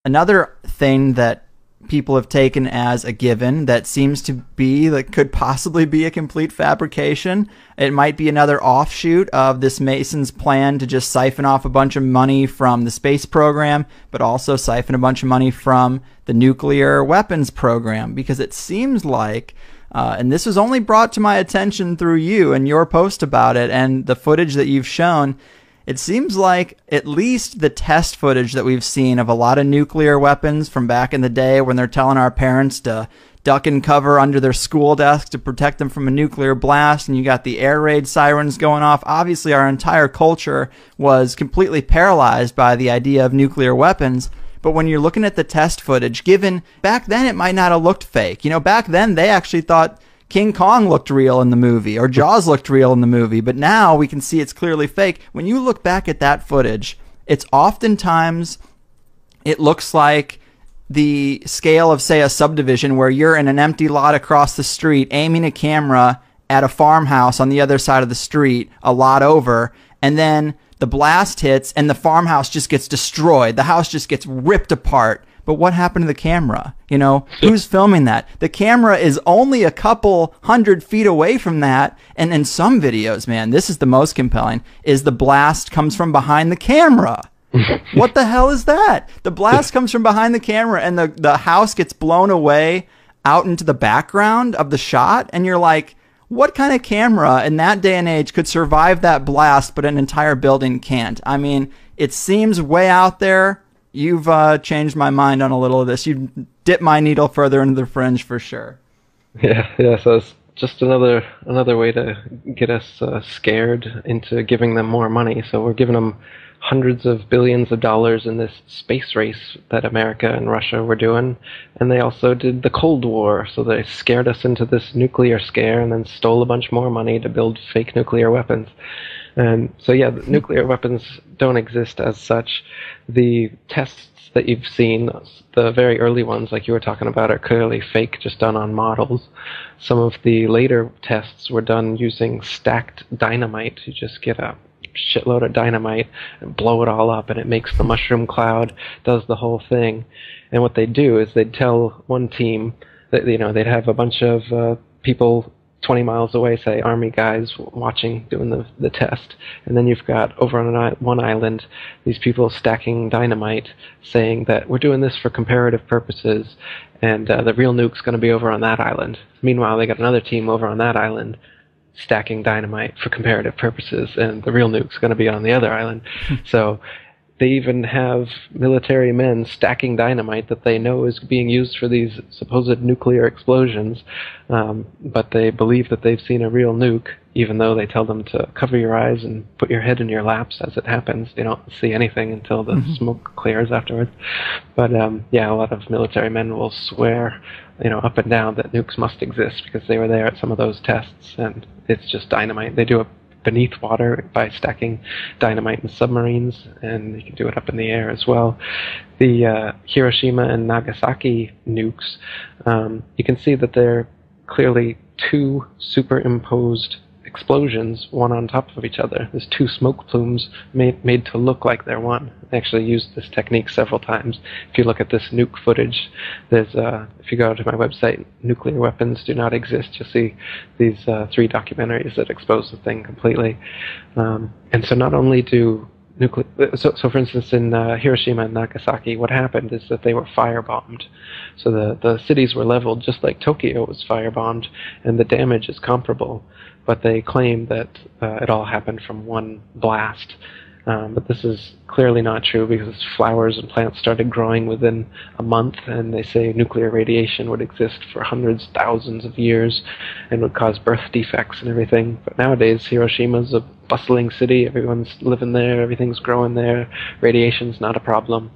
Another thing that people have taken as a given that seems to be, that could possibly be a complete fabrication. It might be another offshoot of this Mason's plan to just siphon off a bunch of money from the space program, but also siphon a bunch of money from the nuclear weapons program, because it seems like, and this was only brought to my attention through you and your post about it and the footage that you've shown, it seems like at least the test footage that we've seen of a lot of nuclear weapons from back in the day when they're telling our parents to duck and cover under their school desk to protect them from a nuclear blast, and you got the air raid sirens going off. Obviously, our entire culture was completely paralyzed by the idea of nuclear weapons. But when you're looking at the test footage, given back then it might not have looked fake. You know, back then they actually thought King Kong looked real in the movie, or Jaws looked real in the movie, but now we can see it's clearly fake. When you look back at that footage, it's oftentimes, it looks like the scale of, say, a subdivision where you're in an empty lot across the street aiming a camera at a farmhouse on the other side of the street, a lot over, and then the blast hits and the farmhouse just gets destroyed. The house just gets ripped apart. But what happened to the camera? You know, who's filming that? The camera is only a couple 100 feet away from that. And in some videos, man, this is the most compelling, is the blast comes from behind the camera. What the hell is that? The blast comes from behind the camera and the house gets blown away out into the background of the shot. And you're like, what kind of camera in that day and age could survive that blast, but an entire building can't? I mean, it seems way out there. You've changed my mind on a little of this. You've dipped my needle further into the fringe for sure. Yeah. So it's just another way to get us scared into giving them more money. So we're giving them hundreds of billions of dollars in this space race that America and Russia were doing, and they also did the Cold War. So they scared us into this nuclear scare, and then stole a bunch more money to build fake nuclear weapons. And so, yeah, nuclear weapons don't exist as such. The tests that you've seen, the very early ones, like you were talking about, are clearly fake, just done on models. Some of the later tests were done using stacked dynamite. You just get a shitload of dynamite and blow it all up, and it makes the mushroom cloud, does the whole thing. And what they'd do is they'd tell one team that, you know, they'd have a bunch of people 20 miles away, say, army guys watching, doing the test. And then you've got, over on one island, these people stacking dynamite, saying that we're doing this for comparative purposes, and the real nuke's going to be over on that island. Meanwhile, they got another team over on that island stacking dynamite for comparative purposes, and the real nuke's going to be on the other island. So they even have military men stacking dynamite that they know is being used for these supposed nuclear explosions, but they believe that they've seen a real nuke, even though they tell them to cover your eyes and put your head in your laps as it happens. You don't see anything until the smoke clears afterwards. But yeah, a lot of military men will swear, you know, up and down that nukes must exist because they were there at some of those tests, and it's just dynamite. They do it beneath water by stacking dynamite in submarines, and you can do it up in the air as well. The Hiroshima and Nagasaki nukes, you can see that they're clearly two superimposed explosions, one on top of each other. There's two smoke plumes made to look like they're one. I actually used this technique several times. If you look at this nuke footage, there's if you go to my website, Nuclear Weapons Do Not Exist, you'll see these 3 documentaries that expose the thing completely. And so not only do so for instance, in Hiroshima and Nagasaki, what happened is that they were firebombed. So the cities were leveled just like Tokyo was firebombed, and the damage is comparable. But they claim that it all happened from one blast. But this is clearly not true, because flowers and plants started growing within a month, and they say nuclear radiation would exist for hundreds, thousands of years and would cause birth defects and everything. But nowadays, Hiroshima's a bustling city. Everyone's living there. Everything's growing there. Radiation's not a problem.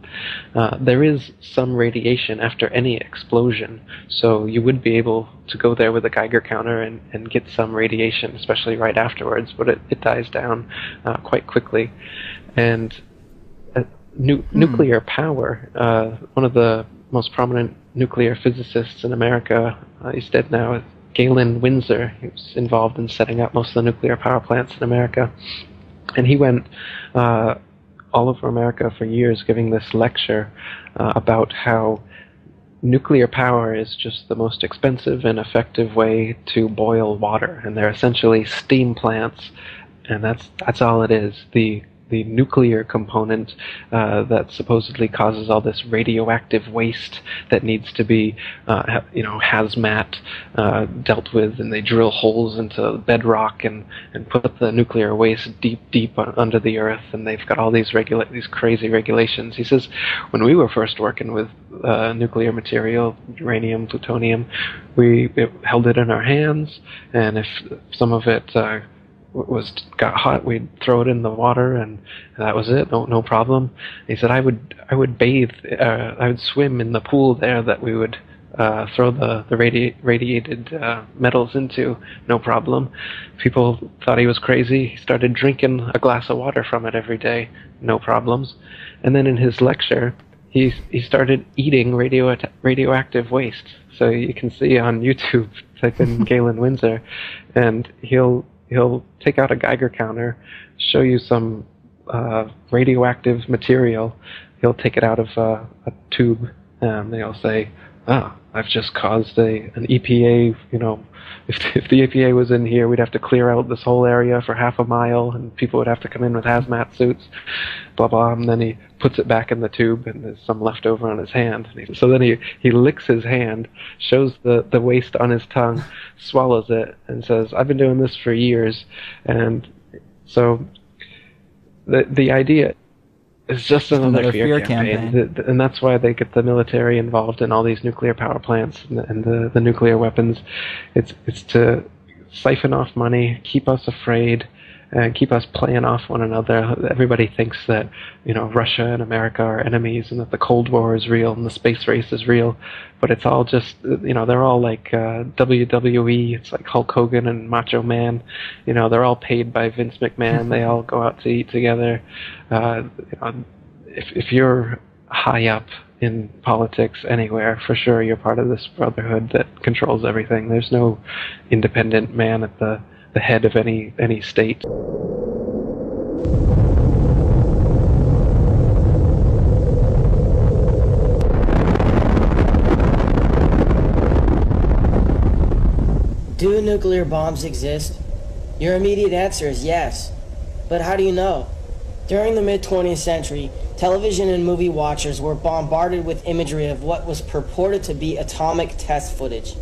There is some radiation after any explosion, so you would be able to go there with a Geiger counter and get some radiation, especially right afterwards, but it dies down quite quickly. And nuclear power, one of the most prominent nuclear physicists in America, he's dead now, Galen Windsor. He was involved in setting up most of the nuclear power plants in America. And he went all all over America for years giving this lecture about how nuclear power is just the most expensive and effective way to boil water, and they're essentially steam plants, and that's all it is. The nuclear component that supposedly causes all this radioactive waste that needs to be, hazmat dealt with, and they drill holes into bedrock and put the nuclear waste deep under the earth, and they've got all these crazy regulations. He says, when we were first working with nuclear material, uranium, plutonium, we held it in our hands, and if some of it got hot, we'd throw it in the water, and that was it. No problem. He said, I would bathe, I would swim in the pool there that we would throw the radiated metals into, no problem. People thought he was crazy. He started drinking a glass of water from it every day, no problems. And then in his lecture, he started eating radioactive waste. So you can see on YouTube, type in Galen Windsor, and he'll take out a Geiger counter, show you some radioactive material. He'll take it out of a tube, and they'll say, I've just caused an EPA, if the EPA was in here, we'd have to clear out this whole area for half a mile, and people would have to come in with hazmat suits, blah, blah, and then he puts it back in the tube, and there's some left over on his hand. So then he licks his hand, shows the waste on his tongue, swallows it, and says, I've been doing this for years. And so the idea is just another fear campaign. And that's why they get the military involved in all these nuclear power plants and the nuclear weapons. It's to siphon off money, keep us afraid, and keep us playing off one another. Everybody thinks that, Russia and America are enemies, and that the Cold War is real and the space race is real. But it's all just, they're all like WWE. It's like Hulk Hogan and Macho Man. They're all paid by Vince McMahon. They all go out to eat together. If you're high up in politics anywhere, for sure you're part of this brotherhood that controls everything. There's no independent man at the head of any state. Do nuclear bombs exist? Your immediate answer is yes. But how do you know? During the mid-20th century, television and movie watchers were bombarded with imagery of what was purported to be atomic test footage.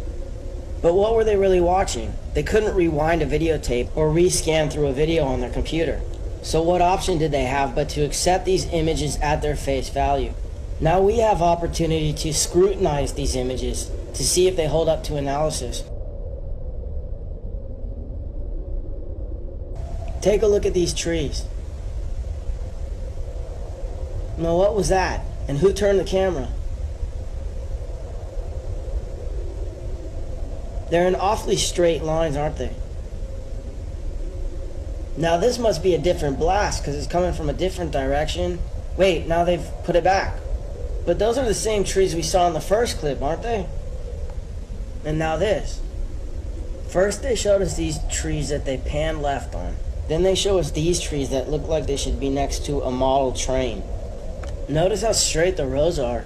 But what were they really watching? They couldn't rewind a videotape or rescan through a video on their computer. So what option did they have but to accept these images at their face value? Now we have opportunity to scrutinize these images to see if they hold up to analysis. Take a look at these trees. Now what was that? And who turned the camera? They're in awfully straight lines, aren't they? Now this must be a different blast because it's coming from a different direction. Wait, now they've put it back. But those are the same trees we saw in the first clip, aren't they? And now this. First they showed us these trees that they panned left on. Then they show us these trees that look like they should be next to a model train. Notice how straight the rows are.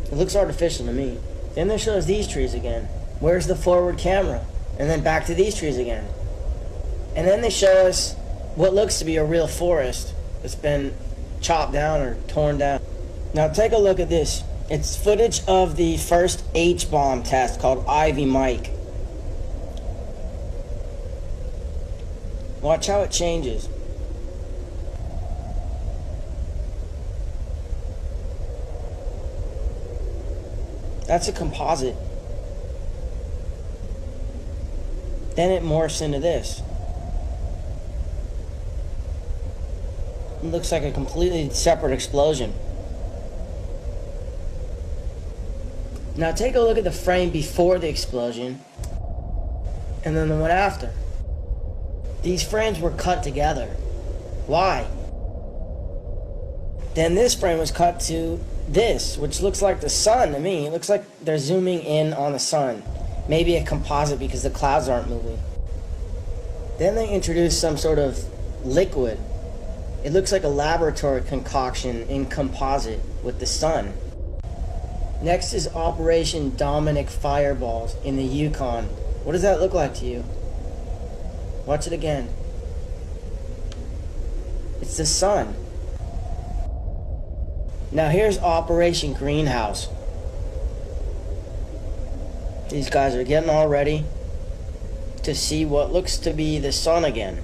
It looks artificial to me. Then they show us these trees again. Where's the forward camera? And then back to these trees again. And then they show us what looks to be a real forest that's been chopped down or torn down. Now take a look at this. It's footage of the first H-bomb test called Ivy Mike. Watch how it changes. That's a composite. Then it morphs into this. It looks like a completely separate explosion. Now take a look at the frame before the explosion and then the one after. These frames were cut together. Why? Then this frame was cut to this, which looks like the sun to me. It looks like they're zooming in on the sun. Maybe a composite because the clouds aren't moving. Then they introduced some sort of liquid It looks like a laboratory concoction in composite with the sun. Next is Operation Dominic Fireballs in the Yukon. What does that look like to you? Watch it again. It's the sun. Now here's Operation Greenhouse. These guys are getting all ready to see what looks to be the sun again.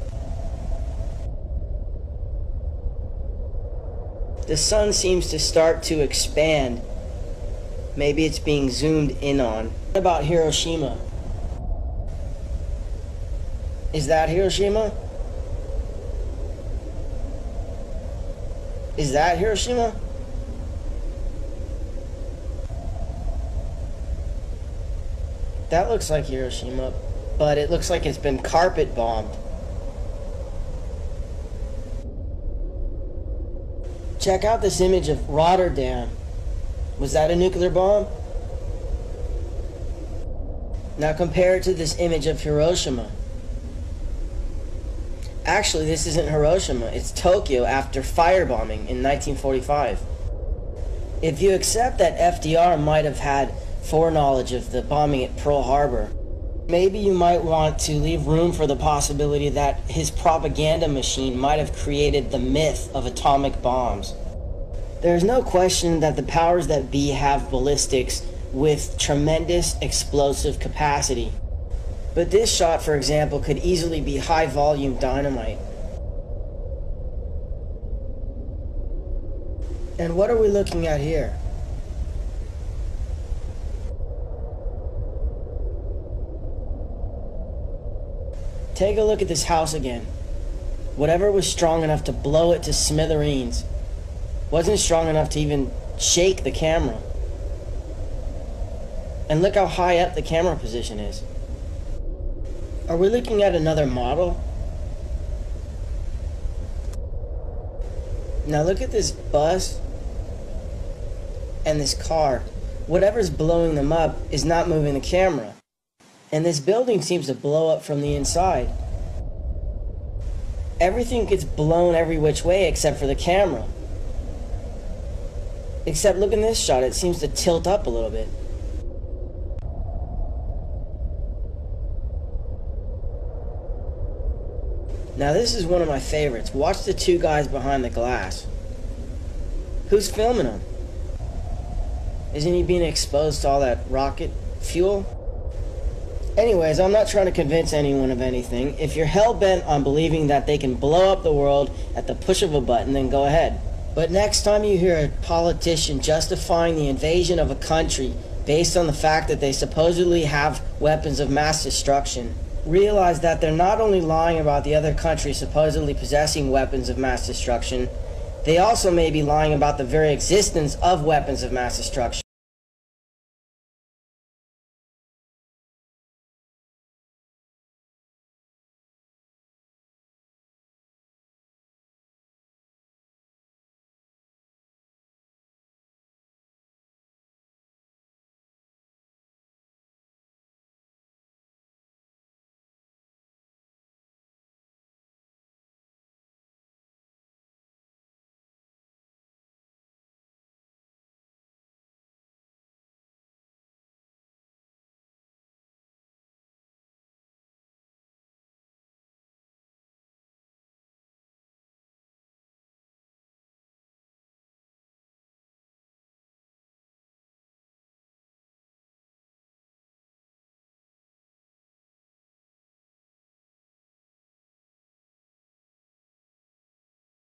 The sun seems to start to expand. Maybe it's being zoomed in on. What about Hiroshima? Is that Hiroshima? Is that Hiroshima? That looks like Hiroshima, but it looks like it's been carpet bombed. Check out this image of Rotterdam. Was that a nuclear bomb? Now compare it to this image of Hiroshima. Actually, this isn't Hiroshima, it's Tokyo after firebombing in 1945. If you accept that FDR might have had foreknowledge of the bombing at Pearl Harbor, maybe you might want to leave room for the possibility that his propaganda machine might have created the myth of atomic bombs. There's no question that the powers that be have ballistics with tremendous explosive capacity. But this shot, for example, could easily be high-volume dynamite. And what are we looking at here? Take a look at this house again. Whatever was strong enough to blow it to smithereens wasn't strong enough to even shake the camera. And look how high up the camera position is. Are we looking at another model? Now look at this bus and this car. Whatever's blowing them up is not moving the camera. And this building seems to blow up from the inside. Everything gets blown every which way except for the camera. Except look in this shot, it seems to tilt up a little bit. Now this is one of my favorites. Watch the two guys behind the glass. Who's filming them? Isn't he being exposed to all that rocket fuel? Anyways, I'm not trying to convince anyone of anything. If you're hell-bent on believing that they can blow up the world at the push of a button, then go ahead. But next time you hear a politician justifying the invasion of a country based on the fact that they supposedly have weapons of mass destruction, realize that they're not only lying about the other country supposedly possessing weapons of mass destruction, they also may be lying about the very existence of weapons of mass destruction.